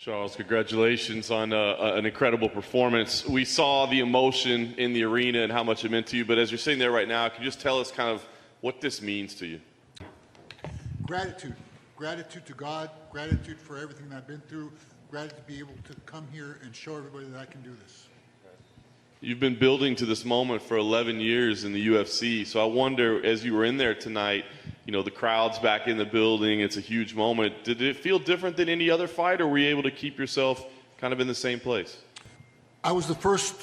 Charles, congratulations on an incredible performance. We saw the emotion in the arena and how much it meant to you, but as you're sitting there right now, can you just tell us kind of what this means to you? Gratitude. Gratitude to God, gratitude for everything that I've been through, gratitude to be able to come here and show everybody that I can do this. You've been building to this moment for 11 years in the UFC, so I wonder, as you were in there tonight, you know, the crowd's back in the building, it's a huge moment. Did it feel different than any other fight, or were you able to keep yourself kind of in the same place? I was the first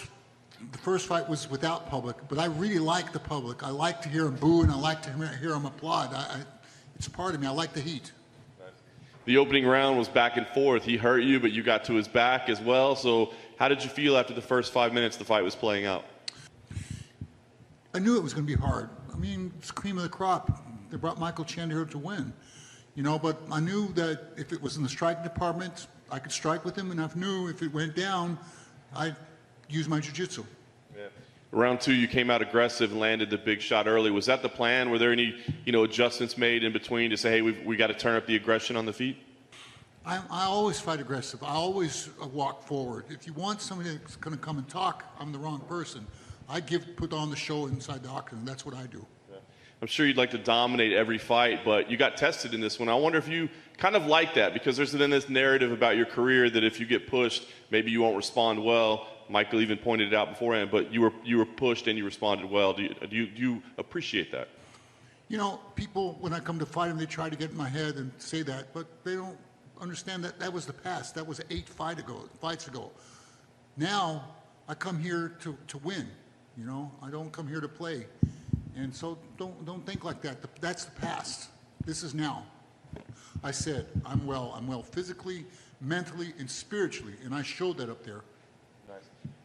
fight was without public, but I really like the public. I like to hear them boo, and I like to hear them applaud. It's a part of me. I like the heat. The opening round was back and forth. He hurt you, but you got to his back as well. So how did you feel after the first 5 minutes the fight was playing out? I knew it was going to be hard. I mean, it's cream of the crop. They brought Michael Chandler to win, you know, but I knew that if it was in the striking department, I could strike with him, and I knew if it went down, I'd use my jiu-jitsu. Yeah. Round two, you came out aggressive and landed the big shot early. Was that the plan? Were there any, you know, adjustments made in between to say, hey, we got to turn up the aggression on the feet? I always fight aggressive. I always walk forward. If you want somebody that's going to come and talk, I'm the wrong person. I put on the show inside the octagon. That's what I do. Yeah. I'm sure you'd like to dominate every fight, but you got tested in this one. I wonder if you kind of like that, because there's then this narrative about your career that if you get pushed, maybe you won't respond well. Michael even pointed it out beforehand, but you were pushed and you responded well. Do you appreciate that? You know, people, when I come to fight them, they try to get in my head and say that, but they don't understand that that was the past. That was 8 fights ago. Now, I come here to win. You know, I don't come here to play. And so don't think like that. That's the past. This is now. I said, I'm well. I'm well physically, mentally, and spiritually, and I showed that up there.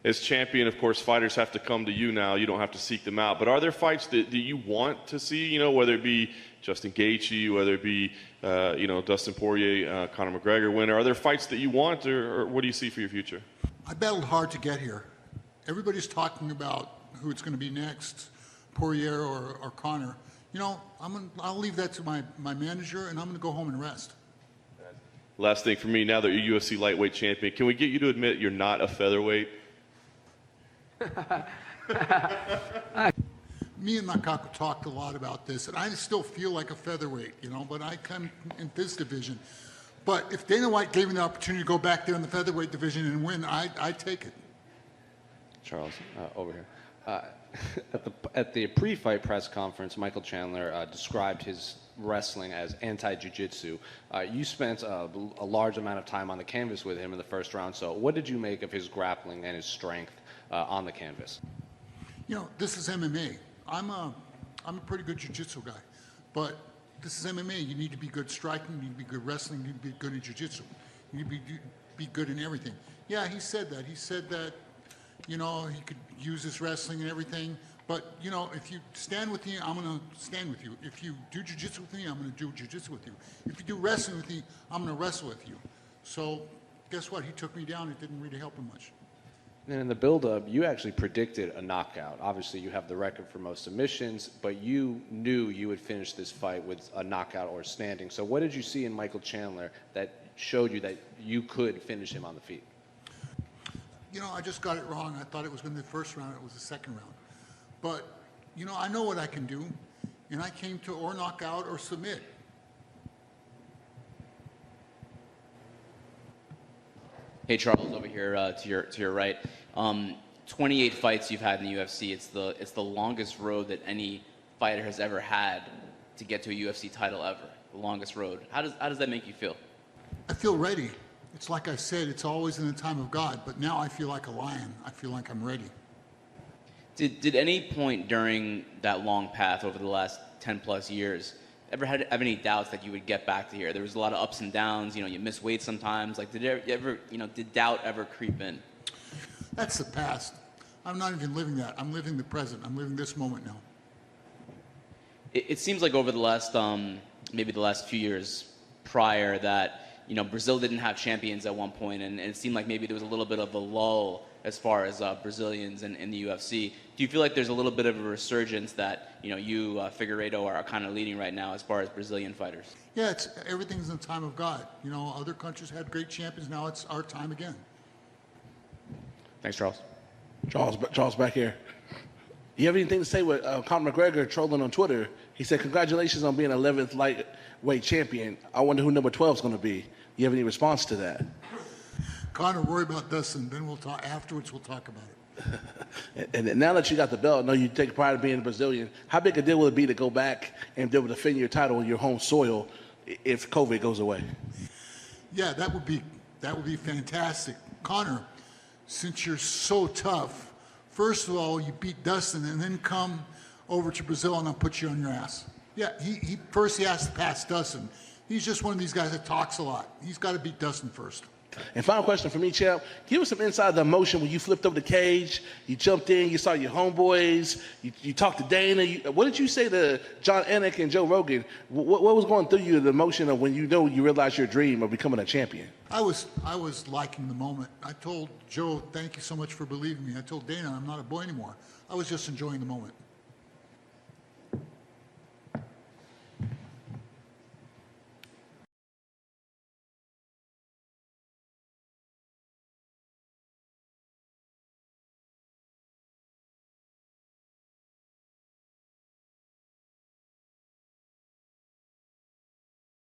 As champion, of course, fighters have to come to you now. You don't have to seek them out. But are there fights that you want to see, you know, whether it be Justin Gaethje, whether it be, you know, Dustin Poirier, Conor McGregor winner? Are there fights that you want, or what do you see for your future? I battled hard to get here. Everybody's talking about who it's going to be next, Poirier or Conor. You know, I'll leave that to my manager, and I'm going to go home and rest. Last thing for me, now that you're UFC lightweight champion, can we get you to admit you're not a featherweight? Me and Nakako talked a lot about this, and I still feel like a featherweight, you know, but I come in this division. But if Dana White gave me the opportunity to go back there in the featherweight division and win, I'd take it. Charles, over here. At the pre-fight press conference, Michael Chandler described his wrestling as anti-jiu-jitsu. You spent a large amount of time on the canvas with him in the first round, so what did you make of his grappling and his strength on the canvas? You know, this is MMA. I'm a pretty good jiu-jitsu guy, but this is MMA. You need to be good striking, you need to be good wrestling, you need to be good in jiu-jitsu. You need to be good in everything. Yeah, he said that. He said that, you know, he could use his wrestling and everything, but, you know, if you stand with me, I'm going to stand with you. If you do jiu-jitsu with me, I'm going to do jiu-jitsu with you. If you do wrestling with me, I'm going to wrestle with you. So guess what? He took me down. It didn't really help him much. And in the build-up, you actually predicted a knockout. Obviously, you have the record for most submissions, but you knew you would finish this fight with a knockout or standing. So what did you see in Michael Chandler that showed you that you could finish him on the feet? You know, I just got it wrong. I thought it was going to be the first round. It was the second round. But, you know, I know what I can do, and I came to or knock out or submit. Hey Charles, over here to your right. 28 fights you've had in the UFC. It's the longest road that any fighter has ever had to get to a UFC title ever. The longest road. How does that make you feel? I feel ready. It's like I said, it's always in the time of God. But now I feel like a lion. I feel like I'm ready. Did any point during that long path over the last 10 plus years ever have any doubts that you would get back to here? There was a lot of ups and downs. You know, you miss weight sometimes. Like, did doubt ever creep in? That's the past. I'm not even living that. I'm living the present. I'm living this moment now. It seems like over the last maybe the last few years prior that Brazil didn't have champions at one point, and it seemed like maybe there was a little bit of a lull as far as Brazilians in the UFC. Do you feel like there's a little bit of a resurgence that you Figueiredo are kind of leading right now as far as Brazilian fighters? Yeah, everything's in the time of God. Other countries had great champions. Now it's our time again. Thanks, Charles. Charles back here. You have anything to say with Conor McGregor trolling on Twitter? He said, "Congratulations on being 11th lightweight champion. I wonder who number 12 is going to be." You have any response to that? Conor, worry about Dustin. Then we'll talk afterwards. We'll talk about it. And now that you got the belt, I know you take pride in being a Brazilian. How big a deal will it be to go back and be able to defend your title on your home soil if COVID goes away? Yeah, that would be fantastic. Conor, since you're so tough, first of all, you beat Dustin and then come over to Brazil and I'll put you on your ass. Yeah, he has to pass Dustin. He's just one of these guys that talks a lot. He's got to beat Dustin first. And final question for me, champ. Give us some insight of the emotion when you flipped over the cage, you jumped in, you saw your homeboys, you talked to Dana. What did you say to John Anik and Joe Rogan? What was going through you, the emotion of when you realized your dream of becoming a champion? I was liking the moment. I told Joe, thank you so much for believing me. I told Dana, I'm not a boy anymore. I was just enjoying the moment.